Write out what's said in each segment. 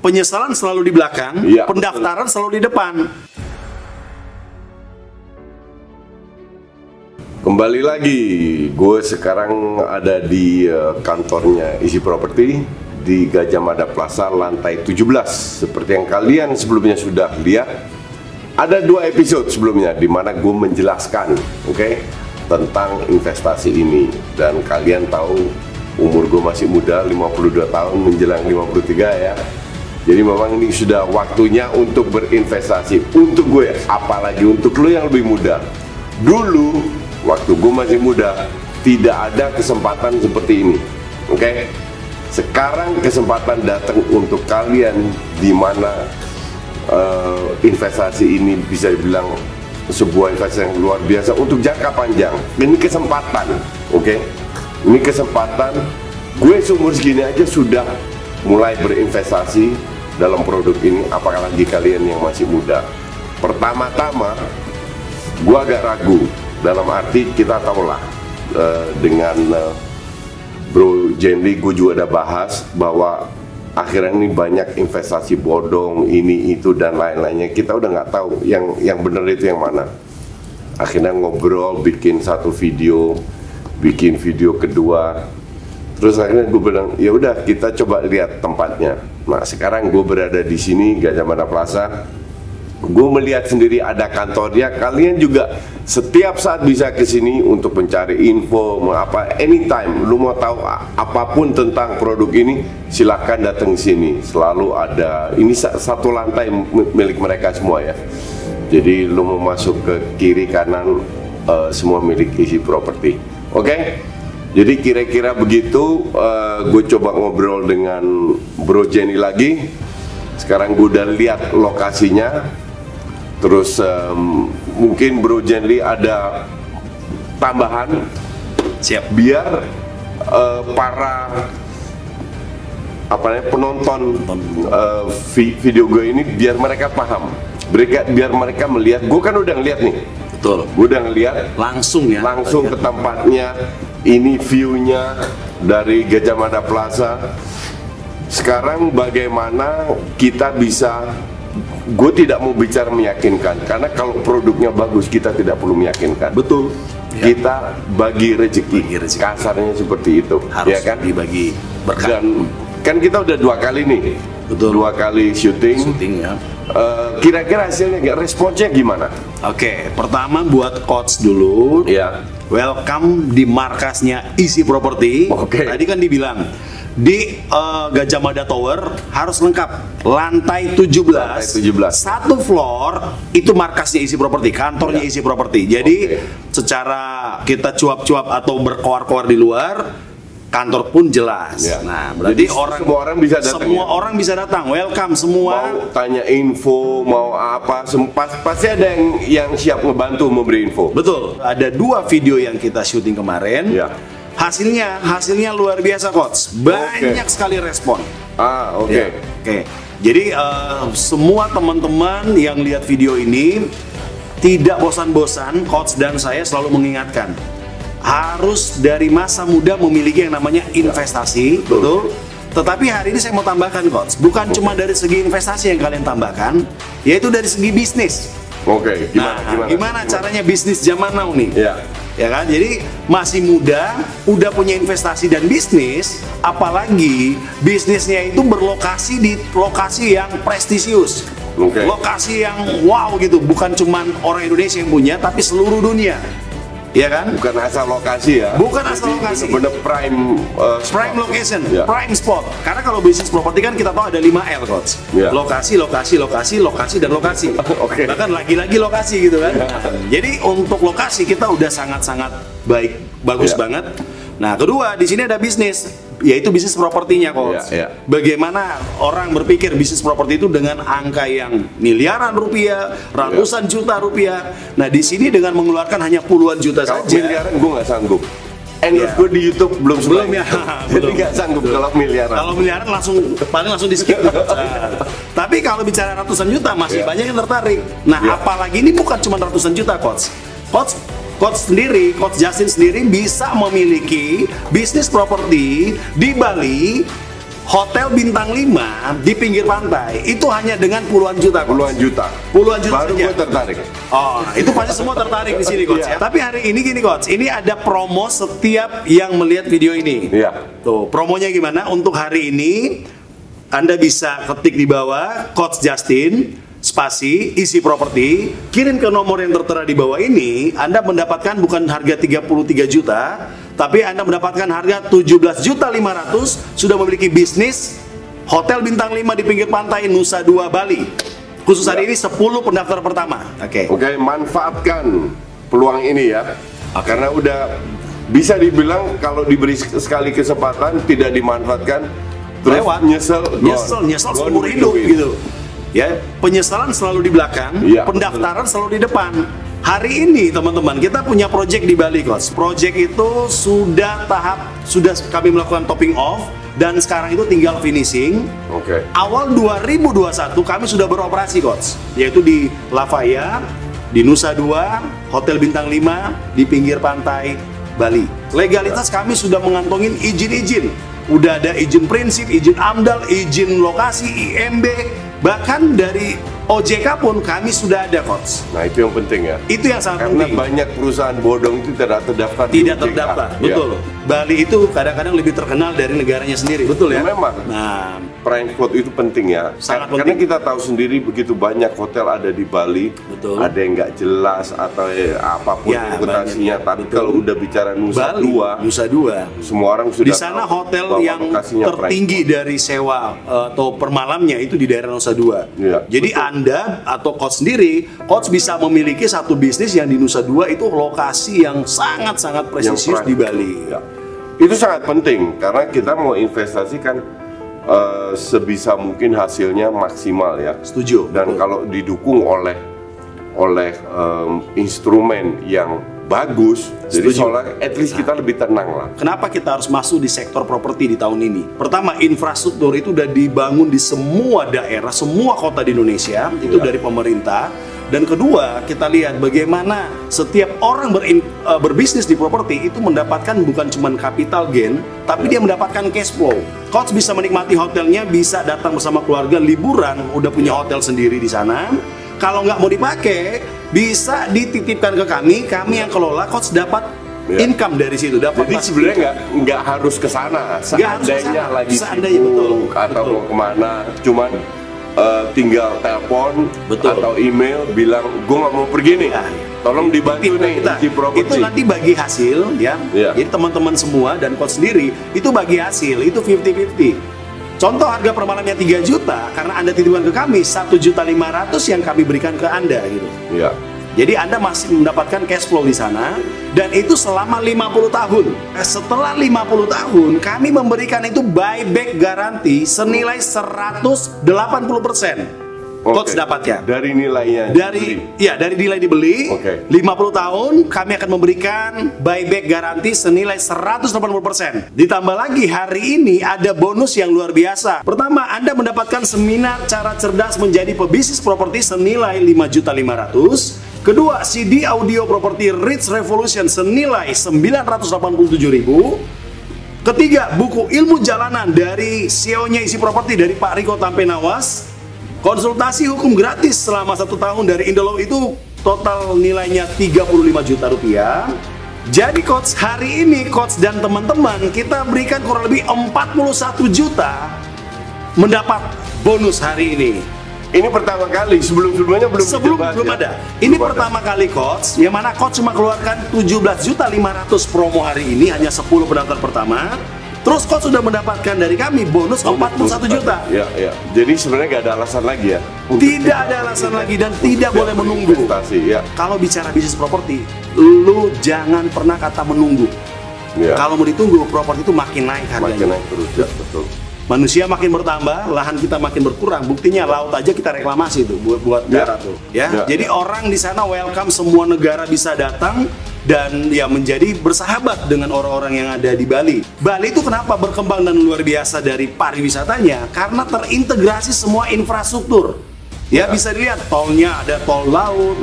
penyesalan selalu di belakang, Iya, pendaftaran selalu di depan. Kembali lagi, gue sekarang ada di kantornya Easy Property di Gajah Mada Plaza lantai 17. Seperti yang kalian sebelumnya sudah lihat, ada 2 episode sebelumnya di mana gue menjelaskan, tentang investasi ini. Dan kalian tahu umur gue masih muda, 52 tahun menjelang 53 ya. Jadi memang ini sudah waktunya untuk berinvestasi. Untuk gue, apalagi untuk lo yang lebih muda. Dulu waktu gue masih muda, tidak ada kesempatan seperti ini. Sekarang kesempatan datang untuk kalian, di mana investasi ini bisa dibilang sebuah investasi yang luar biasa untuk jangka panjang. Ini kesempatan, Ini kesempatan. Gue seumur segini aja sudah mulai berinvestasi dalam produk ini, apalagi kalian yang masih muda. Pertama-tama, gue agak ragu. Dalam arti kita tahulah dengan Bro Jenly, gue juga ada bahas bahwa akhirnya ini banyak investasi bodong, ini itu dan lain-lainnya. Kita udah nggak tahu yang bener itu yang mana. Akhirnya ngobrol, bikin satu video, bikin video kedua. Terus akhirnya gue bilang, ya udah kita coba lihat tempatnya. Nah sekarang gue berada di sini Gajah Mada Plaza. Gue melihat sendiri ada kantornya. Kalian juga setiap saat bisa ke sini untuk mencari info, anytime. Lu mau tahu apapun tentang produk ini, silahkan datang ke sini. Selalu ada. Ini satu lantai milik mereka semua ya. Jadi lu mau masuk ke kiri kanan, semua milik Easy Property. Jadi kira-kira begitu. Gue coba ngobrol dengan Bro Jenny lagi. Sekarang gue udah lihat lokasinya. Terus mungkin Bro Jenly ada tambahan, Siap. biar para penonton video gue ini, biar mereka paham, biar mereka melihat. Gue kan udah ngeliat nih. Betul. Gue udah ngeliat Langsung ya. langsung ke tempatnya. Ini view-nya dari Gajah Mada Plaza. Sekarang bagaimana kita bisa, gue tidak mau bicara meyakinkan, karena kalau produknya bagus kita tidak perlu meyakinkan. Betul. Kita bagi rezeki. Kasarnya seperti itu. Harus ya kan? dibagi berkah. Dan kan kita udah 2 kali nih. Betul. 2 kali syuting Ya. Kira-kira hasilnya, responsnya gimana? Pertama buat coach dulu. Ya. Welcome di markasnya Easy Property. Tadi kan dibilang di Gajah Mada Tower harus lengkap, lantai 17, satu floor itu markasnya Easy Property, kantornya Easy Property. Jadi secara kita cuap-cuap atau berkoar-koar di luar, kantor pun jelas. Nah, berarti semua orang bisa datang. Semua orang bisa datang. Welcome semua. Mau tanya info, mau apa, pasti ada yang siap ngebantu memberi info. Betul. Ada 2 video yang kita syuting kemarin. Hasilnya luar biasa, coach. Banyak sekali respon. Jadi semua teman-teman yang lihat video ini tidak bosan-bosan, coach dan saya selalu mengingatkan, harus dari masa muda memiliki yang namanya investasi. Betul. Tetapi hari ini saya mau tambahkan, coach, bukan cuma dari segi investasi yang kalian tambahkan, yaitu dari segi bisnis. Gimana caranya bisnis zaman now nih? Ya kan, jadi masih muda, udah punya investasi dan bisnis, apalagi bisnisnya itu berlokasi di lokasi yang prestisius, lokasi yang wow gitu, bukan cuman orang Indonesia yang punya, tapi seluruh dunia. Ya kan? Bukan asal lokasi ya. Bukan asal lokasi. Bener prime location, prime spot. Karena kalau bisnis properti kan kita tahu ada 5L, coach. Lokasi, dan lokasi. Bahkan lagi-lagi lokasi gitu kan. Jadi untuk lokasi kita udah sangat-sangat bagus banget. Nah, kedua di sini ada bisnis, yaitu bisnis propertinya, coach. Bagaimana orang berpikir bisnis properti itu dengan angka yang miliaran rupiah, ratusan juta rupiah. Nah, di sini dengan mengeluarkan hanya puluhan juta saja. Miliaran gue nggak sanggup. Gue di YouTube belum ya. Jadi nggak sanggup kalau miliaran. Kalau miliaran langsung di skip. Tapi kalau bicara ratusan juta masih banyak yang tertarik. Nah, apalagi ini bukan cuma ratusan juta, coach. Coach Justin sendiri bisa memiliki bisnis properti di Bali hotel bintang 5 di pinggir pantai itu hanya dengan puluhan juta, Coach. Puluhan juta Baru gue tertarik. Oh, itu pasti semua tertarik di sini, Coach. Ya. Tapi hari ini gini, Coach, ini ada promo setiap yang melihat video ini. Iya. Tuh, promonya gimana? Untuk hari ini Anda bisa ketik di bawah Coach Justin spasi isi properti, kirim ke nomor yang tertera di bawah ini. Anda mendapatkan bukan harga 33 juta, tapi Anda mendapatkan harga 17.500.000, sudah memiliki bisnis hotel bintang 5 di pinggir pantai Nusa Dua Bali. Khusus hari ini 10 pendaftar pertama. Oke, manfaatkan peluang ini ya. Karena udah bisa dibilang kalau diberi sekali kesempatan tidak dimanfaatkan, terus lewat nyesel seumur hidup gitu. Ya, penyesalan selalu di belakang, pendaftaran selalu di depan. Hari ini teman-teman kita punya project di Bali, Coach. Project itu sudah kami melakukan topping off dan sekarang itu tinggal finishing. Awal 2021 kami sudah beroperasi, Coach. Yaitu di Lavaya, di Nusa Dua, Hotel Bintang 5 di pinggir pantai Bali. Legalitas kami sudah mengantongin izin-izin. Udah ada izin prinsip, izin AMDAL, izin lokasi, IMB, bahkan dari OJK pun kami sudah ada, Coach. Nah, itu yang penting ya. Itu yang sangat penting. Karena banyak perusahaan bodong itu tidak terdaftar. Tidak terdaftar, betul. Bali itu kadang-kadang lebih terkenal dari negaranya sendiri, betul ya? Memang. Nah, prime spot itu penting ya. Sangat Karena penting. kita tahu sendiri begitu banyak hotel ada di Bali. Betul. Ada yang nggak jelas atau apapun reputasinya. Tapi betul. kalau udah bicara Nusa Dua, semua orang sudah di sana tahu hotel bahwa yang tertinggi dari sewa atau per malamnya itu di daerah Nusa Dua. Jadi betul. Anda atau Coach sendiri, Coach bisa memiliki satu bisnis yang di Nusa Dua itu lokasi yang sangat-sangat presisius di Bali. Itu sangat penting karena kita mau investasikan sebisa mungkin hasilnya maksimal ya. Setuju. Dan kalau didukung oleh instrumen yang bagus, jadi soalnya at least kita lebih tenang lah. Kenapa kita harus masuk di sektor properti di tahun ini? Pertama, infrastruktur itu udah dibangun di semua daerah, semua kota di Indonesia, itu dari pemerintah. Dan kedua, kita lihat bagaimana setiap orang berbisnis di properti itu mendapatkan bukan cuma capital gain, tapi dia mendapatkan cash flow. Coach bisa menikmati hotelnya, bisa datang bersama keluarga liburan, udah punya hotel sendiri di sana. Kalau nggak mau dipakai, bisa dititipkan ke kami yang kelola. Coach dapat income dari situ. Jadi sebenarnya nggak harus ke sana. Seandainya lagi sibuk atau mau kemana, cuman tinggal telepon atau email bilang gue nggak mau pergi nih, tolong dibantu nih di properti. Itu nanti bagi hasil ya. Jadi teman-teman semua dan Coach sendiri itu bagi hasil, itu 50-50. Contoh harga per malamnya 3 juta, karena Anda titipkan ke kami 1.500.000 yang kami berikan ke Anda gitu. Jadi Anda masih mendapatkan cash flow di sana, dan itu selama 50 tahun. Setelah 50 tahun, kami memberikan itu buyback garansi senilai 180%. Coach dapatnya. Dari nilainya. Dari nilai dibeli. 50 tahun, kami akan memberikan buyback garansi senilai 180%. Ditambah lagi hari ini ada bonus yang luar biasa. Pertama, Anda mendapatkan seminar cara cerdas menjadi pebisnis properti senilai 5.500.000. Kedua, CD audio properti Rich Revolution senilai 987.000. Ketiga, buku ilmu jalanan dari CEO-nya Isi Properti dari Pak Riko Tampenawas. Konsultasi hukum gratis selama 1 tahun dari Indolaw, itu total nilainya 35 juta rupiah. Jadi Coach, hari ini Coach dan teman-teman kita berikan kurang lebih 41 juta mendapat bonus hari ini. Ini pertama kali, sebelumnya belum ada. Ini pertama kali Coach, yang mana Coach cuma keluarkan 17.500.000 promo hari ini, hanya 10 pendaftar pertama. Terus Coach sudah mendapatkan dari kami bonus 41 juta. Jadi sebenarnya nggak ada alasan lagi ya. Tidak ada alasan lagi dan tidak boleh menunggu. Kalau bicara bisnis properti, lu jangan pernah kata menunggu. Kalau mau ditunggu, properti itu makin naik harganya. Makin naik terus, betul. Manusia makin bertambah, lahan kita makin berkurang. Buktinya laut aja kita reklamasi tuh buat darat tuh. Jadi orang di sana welcome, semua negara bisa datang dan ya menjadi bersahabat dengan orang-orang yang ada di Bali. Bali itu kenapa berkembang dan luar biasa dari pariwisatanya? Karena terintegrasi semua infrastruktur. Ya, bisa dilihat tolnya, ada tol laut,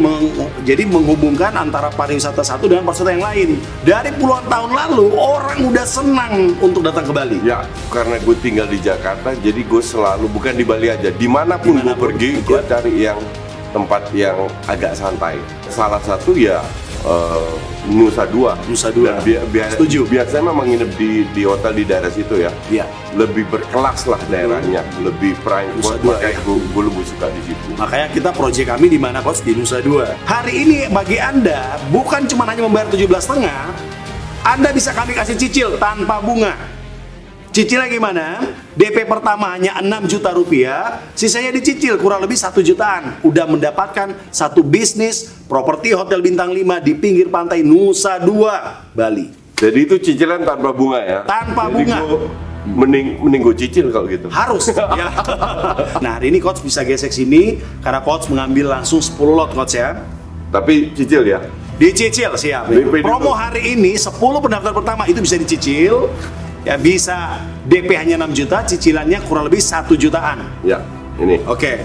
jadi menghubungkan antara pariwisata satu dengan pariwisata yang lain. Dari puluhan tahun lalu, orang udah senang untuk datang ke Bali. Ya, karena gue tinggal di Jakarta, jadi gue selalu, bukan di Bali aja, dimanapun gue pergi, gue cari yang tempat yang agak santai. Salah satu ya Nusa Dua. Dan Setuju. Biasanya memang nginep di hotel di daerah situ ya. Iya. Lebih berkelas lah daerahnya, lebih prime. Nusa Dua, makanya gue lebih suka di situ. Makanya kita proyek kami di mana, Coach? Di Nusa Dua. Hari ini bagi Anda bukan cuma hanya membayar 17,5, Anda bisa kami kasih cicil tanpa bunga. Cicilnya gimana? DP pertama hanya 6 juta rupiah, sisanya dicicil kurang lebih 1 jutaan. Udah mendapatkan satu bisnis properti hotel bintang 5 di pinggir pantai Nusa Dua, Bali. Jadi itu cicilan tanpa bunga ya? Tanpa Jadi bunga. Mending gue cicil kalau gitu. Harus ya. Nah, hari ini Coach bisa gesek sini karena Coach mengambil langsung 10 lot, Coach ya. Tapi cicil ya? Dicicil, siap. DP Promo dulu. hari ini 10 pendaftar pertama itu bisa dicicil. Ya, bisa DP hanya 6 juta, cicilannya kurang lebih 1 jutaan. Ya, ini. Oke.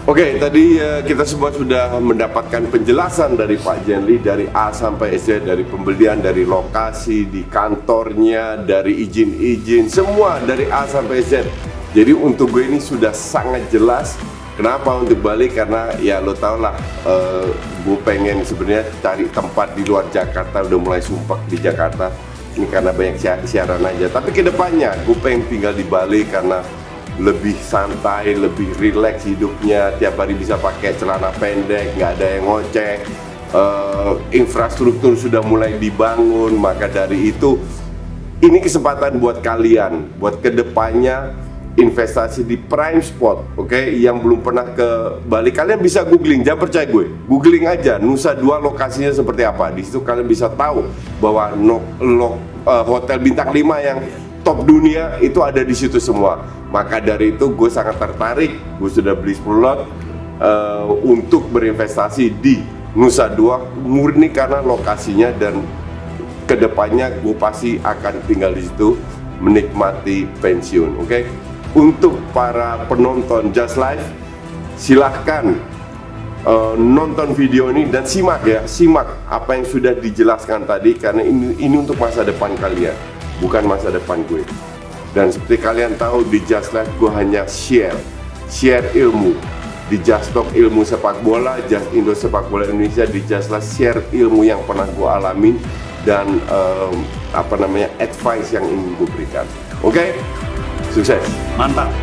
Oke, tadi kita semua sudah mendapatkan penjelasan dari Pak Jenly dari A sampai Z, dari pembelian, dari lokasi, di kantornya, dari izin-izin, semua dari A sampai Z. Jadi untuk gue ini sudah sangat jelas. Kenapa untuk Bali? Karena ya lo tau lah, gue pengen sebenarnya cari tempat di luar Jakarta, udah mulai sumpah di Jakarta. Ini karena banyak siaran aja. Tapi kedepannya gue pengen tinggal di Bali karena lebih santai, lebih rileks hidupnya. Tiap hari bisa pakai celana pendek, nggak ada yang ngoceh. Infrastruktur sudah mulai dibangun. Maka dari itu, ini kesempatan buat kalian, buat kedepannya investasi di prime spot, oke? Yang belum pernah ke Bali, kalian bisa googling, jangan percaya gue, googling aja Nusa Dua lokasinya seperti apa. Di situ kalian bisa tahu bahwa hotel bintang 5 yang top dunia itu ada di situ semua. Maka dari itu gue sangat tertarik, gue sudah beli 10 lot untuk berinvestasi di Nusa Dua, murni karena lokasinya dan kedepannya gue pasti akan tinggal di situ menikmati pensiun, oke? Untuk para penonton Just Live, silahkan nonton video ini dan simak apa yang sudah dijelaskan tadi, karena ini untuk masa depan kalian, bukan masa depan gue. Dan seperti kalian tahu di Just Live gue hanya share ilmu. Di Just Talk ilmu sepak bola, Just Indo sepak bola Indonesia, di Just Live share ilmu yang pernah gue alamin dan advice yang ingin gue berikan. Oke? Sukses. Mantap.